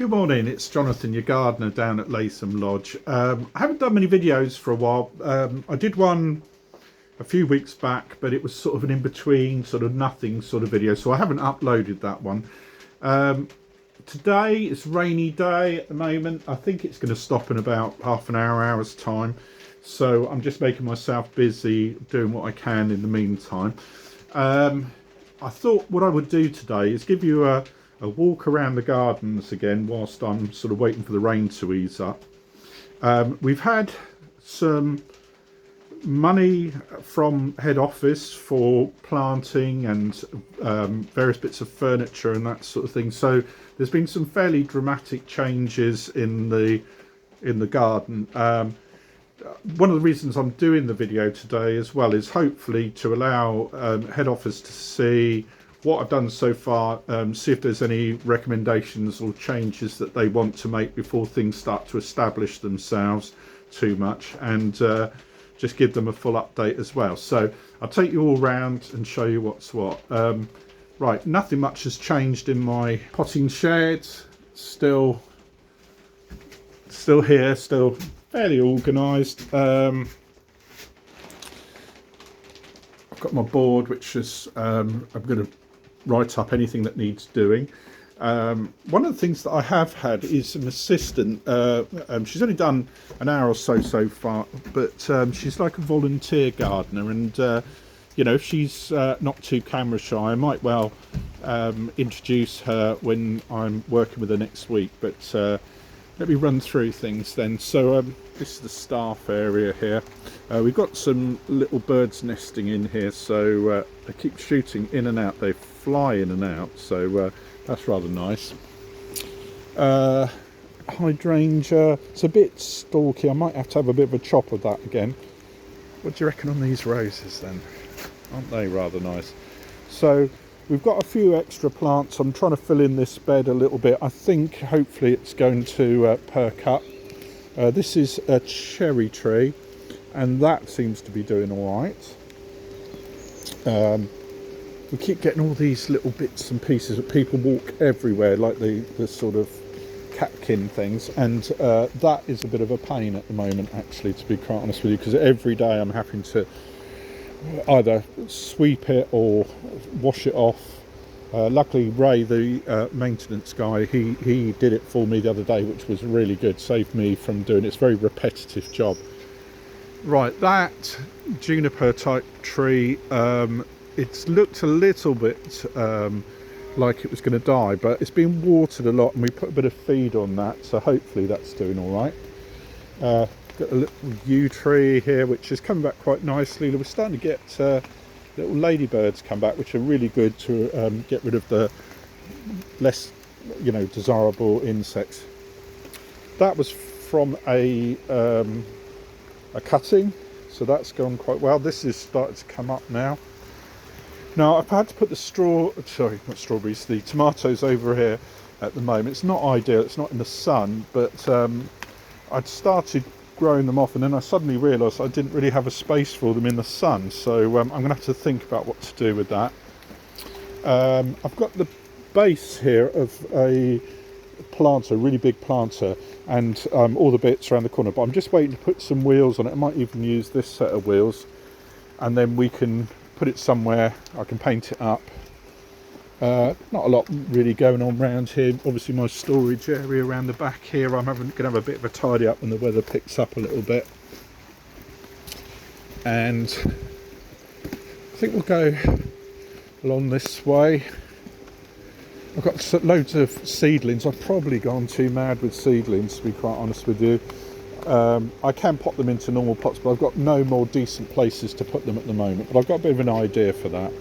Good morning, it's Jonathan, your gardener down at Latham Lodge. I haven't done many videos for a while. I did one a few weeks back, but it was sort of an in-between, sort of nothing sort of video, so I haven't uploaded that one. Today it's a rainy day at the moment. I think it's going to stop in about half an hour's time. So I'm just making myself busy doing what I can in the meantime. I thought what I would do today is give you a walk around the gardens again whilst I'm sort of waiting for the rain to ease up. We've had some money from head office for planting and various bits of furniture and that sort of thing. So there's been some fairly dramatic changes in the garden. One of the reasons I'm doing the video today as well is hopefully to allow head office to see what I've done so far, see if there's any recommendations or changes that they want to make before things start to establish themselves too much, and just give them a full update as well. So I'll take you all around and show you what's what. Right, nothing much has changed in my potting shed. Still here, still fairly organised. I've got my board, which is I'm going to write up anything that needs doing. One of the things that I have had is an assistant. She's only done an hour or so far, but she's like a volunteer gardener, and you know, if she's not too camera shy, I might well introduce her when I'm working with her next week. But let me run through things then. So this is the staff area here. We've got some little birds nesting in here, so they keep shooting in and out. They fly in and out, so that's rather nice. Hydrangea, it's a bit stalky. I might have to have a bit of a chop of that again. What do you reckon on these roses then? Aren't they rather nice? So we've got a few extra plants. I'm trying to fill in this bed a little bit. I think hopefully it's going to perk up. This is a cherry tree, and that seems to be doing all right. We keep getting all these little bits and pieces that people walk everywhere, like the sort of catkin things, and that is a bit of a pain at the moment, actually, to be quite honest with you, because every day I'm having to either sweep it or wash it off. Luckily Ray, the maintenance guy, he did it for me the other day, which was really good, saved me from doing it. It's a very repetitive job. Right, that juniper type tree, it's looked a little bit like it was going to die, but it's been watered a lot and we put a bit of feed on that, so hopefully that's doing all right. Got a little yew tree here which is coming back quite nicely. We're starting to get little ladybirds come back, which are really good to get rid of the less, you know, desirable insects. That was from a cutting, so that's gone quite well. This is starting to come up now. Now I've had to put the tomatoes over here at the moment. It's not ideal, it's not in the sun, but I'd started growing them off, and then I suddenly realised I didn't really have a space for them in the sun, so I'm going to have to think about what to do with that. I've got the base here of a planter, a really big planter, and all the bits around the corner, but I'm just waiting to put some wheels on it. I might even use this set of wheels, and then we can put it somewhere. I can paint it up. Not a lot really going on around here. Obviously my storage area around the back here, I'm going to have a bit of a tidy up when the weather picks up a little bit. And I think we'll go along this way. I've got loads of seedlings. I've probably gone too mad with seedlings, to be quite honest with you. I can pop them into normal pots, but I've got no more decent places to put them at the moment. But I've got a bit of an idea for that.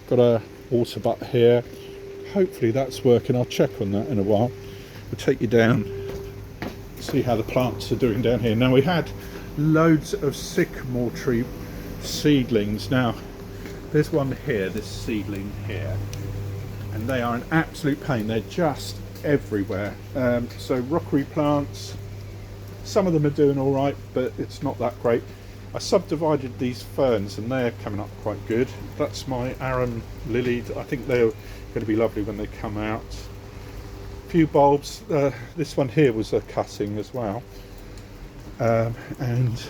Got a water butt here. Hopefully that's working. I'll check on that in a while. We'll take you down, see how the plants are doing down here. Now we had loads of sycamore tree seedlings. Now there's one here, this seedling here, and they are an absolute pain. They're just everywhere. So rockery plants, some of them are doing all right, but it's not that great. I subdivided these ferns and they're coming up quite good. That's my arum lily. I think they're going to be lovely when they come out. few bulbs. This one here was a cutting as well, and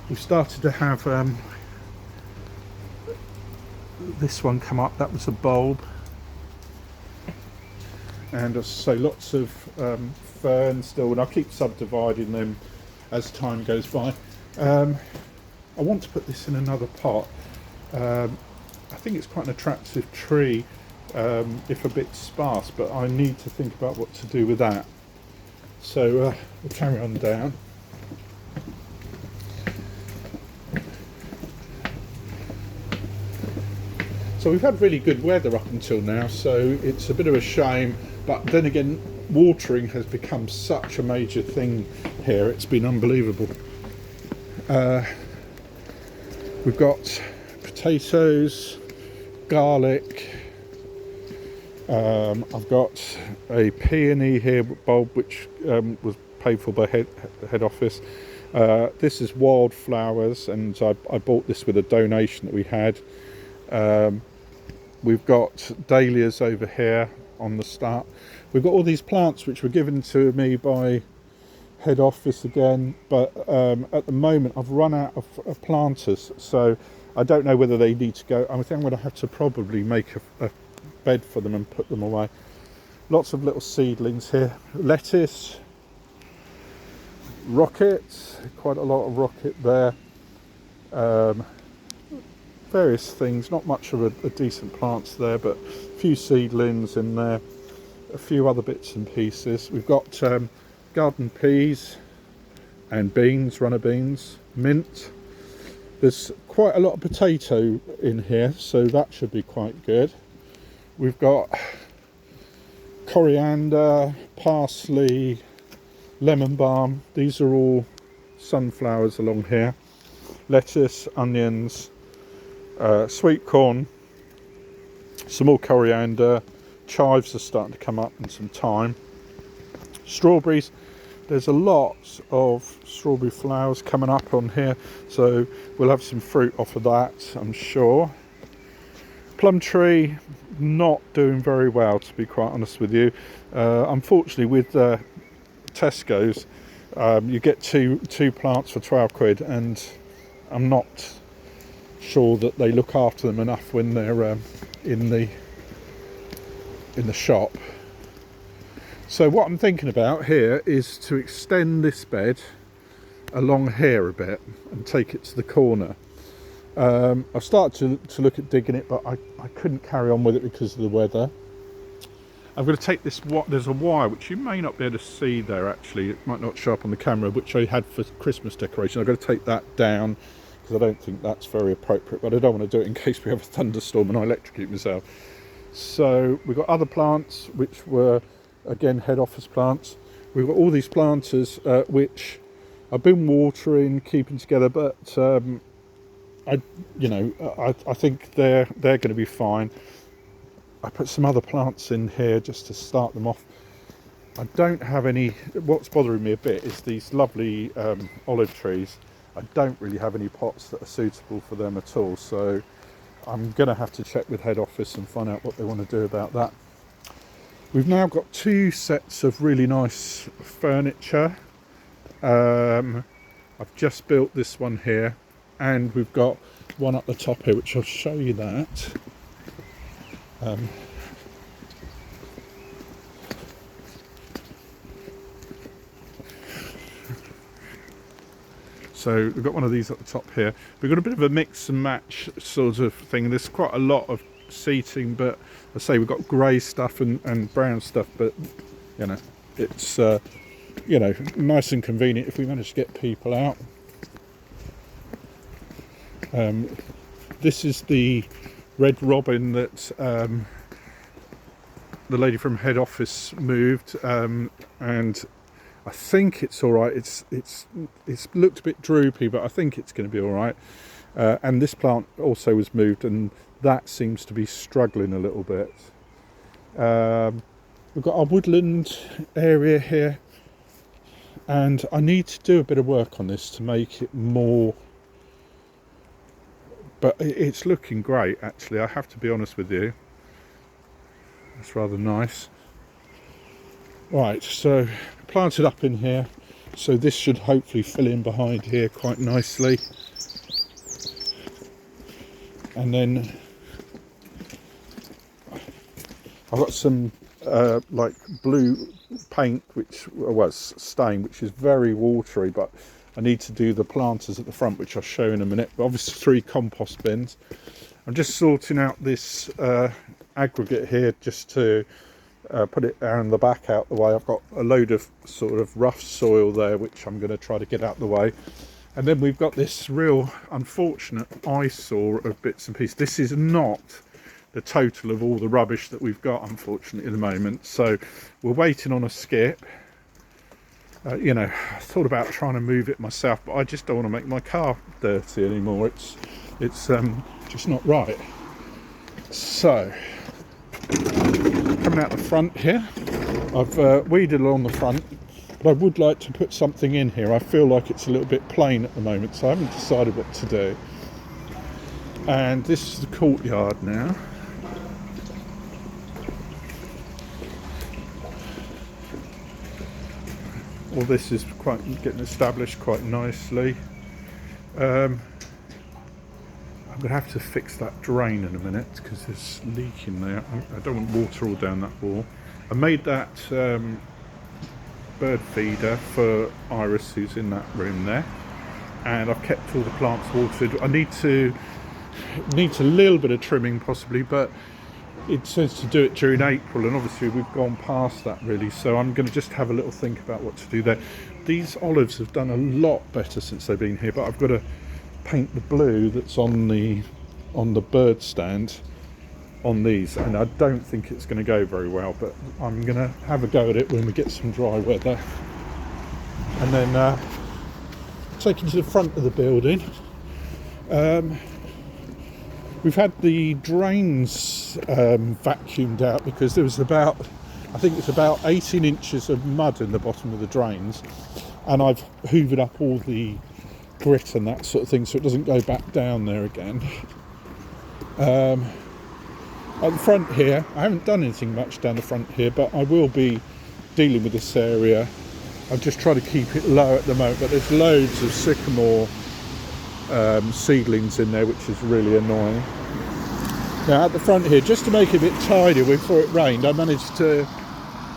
we've started to have this one come up. That was a bulb, and as I say, lots of ferns still, and I'll keep subdividing them as time goes by. I want to put this in another pot. I think it's quite an attractive tree, if a bit sparse, but I need to think about what to do with that. So we'll carry on down. So we've had really good weather up until now, so it's a bit of a shame, but then again, watering has become such a major thing here. It's been unbelievable. We've got potatoes, garlic. I've got a peony here bulb, which was paid for by head office. This is wildflowers, and I bought this with a donation that we had. We've got dahlias over here on the start. We've got all these plants which were given to me by head office again, but at the moment I've run out of planters, so I don't know whether they need to go. I think I'm going to have to probably make a bed for them and put them away. Lots of little seedlings here. Lettuce, rocket, quite a lot of rocket there. Various things, not much of a decent plants there, but a few seedlings in there, a few other bits and pieces. We've got garden peas and beans, runner beans, mint. There's quite a lot of potato in here, so that should be quite good. We've got coriander, parsley, lemon balm. These are all sunflowers along here. Lettuce, onions, sweet corn, some more coriander. Chives are starting to come up in some time. Strawberries, there's a lot of strawberry flowers coming up on here, so we'll have some fruit off of that, I'm sure. Plum tree, not doing very well, to be quite honest with you. Unfortunately, with Tesco's, you get two plants for 12 quid, and I'm not sure that they look after them enough when they're in the shop. So what I'm thinking about here is to extend this bed along here a bit and take it to the corner. I've started to look at digging it, but I couldn't carry on with it because of the weather. I'm going to take this, there's a wire which you may not be able to see there actually, it might not show up on the camera, which I had for Christmas decoration. I'm going to take that down because I don't think that's very appropriate, but I don't want to do it in case we have a thunderstorm and I electrocute myself. So we've got other plants which were again head office plants. We've got all these planters which I've been watering, keeping together, but I think they're going to be fine. I put some other plants in here just to start them off. I don't have any. What's bothering me a bit is these lovely olive trees. I don't really have any pots that are suitable for them at all, so I'm going to have to check with head office and find out what they want to do about that. We've now got two sets of really nice furniture. I've just built this one here, and we've got one up the top here, which I'll show you that. So we've got one of these at the top here. We've got a bit of a mix and match sort of thing. There's quite a lot of seating, but I say we've got grey stuff and brown stuff, but you know, it's nice and convenient if we manage to get people out. This is the red robin that the lady from head office moved, and I think it's all right. It's looked a bit droopy, but I think it's going to be all right. And this plant also was moved, and that seems to be struggling a little bit. We've got our woodland area here, and I need to do a bit of work on this to make it more, but it's looking great actually, I have to be honest with you. It's rather nice. Right, so planted up in here, so this should hopefully fill in behind here quite nicely. And then I've got some like blue paint, which was stain, which is very watery, but I need to do the planters at the front, which I'll show in a minute. But obviously 3 compost bins. I'm just sorting out this aggregate here just to put it around the back out the way. I've got a load of sort of rough soil there, which I'm going to try to get out the way. And then we've got this real unfortunate eyesore of bits and pieces. This is not the total of all the rubbish that we've got, unfortunately, at the moment. So we're waiting on a skip. You know, I thought about trying to move it myself, but I just don't want to make my car dirty anymore. It's just not right. So coming out the front here, I've weeded along the front, but I would like to put something in here. I feel like it's a little bit plain at the moment, so I haven't decided what to do. And this is the courtyard now. All this is quite getting established quite nicely. I'm going to have to fix that drain in a minute because it's leaking there. I don't want water all down that wall. I made that bird feeder for Iris, who's in that room there, and I've kept all the plants watered. I needs a little bit of trimming possibly, but it says to do it during April, and obviously we've gone past that really, so I'm going to just have a little think about what to do there. These olives have done a lot better since they've been here, but I've got to paint the blue that's on the bird stand on these, and I don't think it's going to go very well, but I'm going to have a go at it when we get some dry weather. And then taking to the front of the building, we've had the drains vacuumed out because there was about, I think it's about 18 inches of mud in the bottom of the drains, and I've hoovered up all the grit and that sort of thing so it doesn't go back down there again. At the front here, I haven't done anything much down the front here, but I will be dealing with this area. I've just tried to keep it low at the moment, but there's loads of sycamore seedlings in there, which is really annoying. Now at the front here, just to make it a bit tidier before it rained, I managed to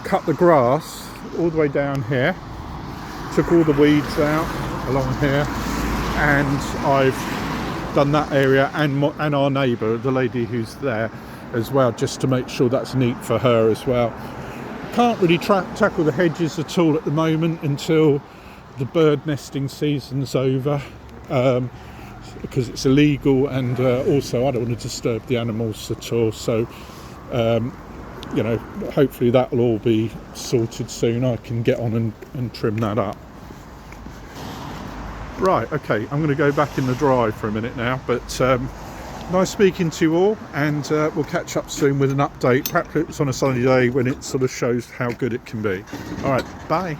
cut the grass all the way down here, took all the weeds out along here, and I've done that area and our neighbour, the lady who's there as well, just to make sure that's neat for her as well. Can't really tackle the hedges at all at the moment until the bird nesting season's over, because it's illegal, and also I don't want to disturb the animals at all, so you know, hopefully that will all be sorted soon. I can get on and trim that up. Right, okay, I'm going to go back in the drive for a minute now, but nice speaking to you all, and we'll catch up soon with an update. Perhaps it's on a sunny day when it sort of shows how good it can be. All right, bye.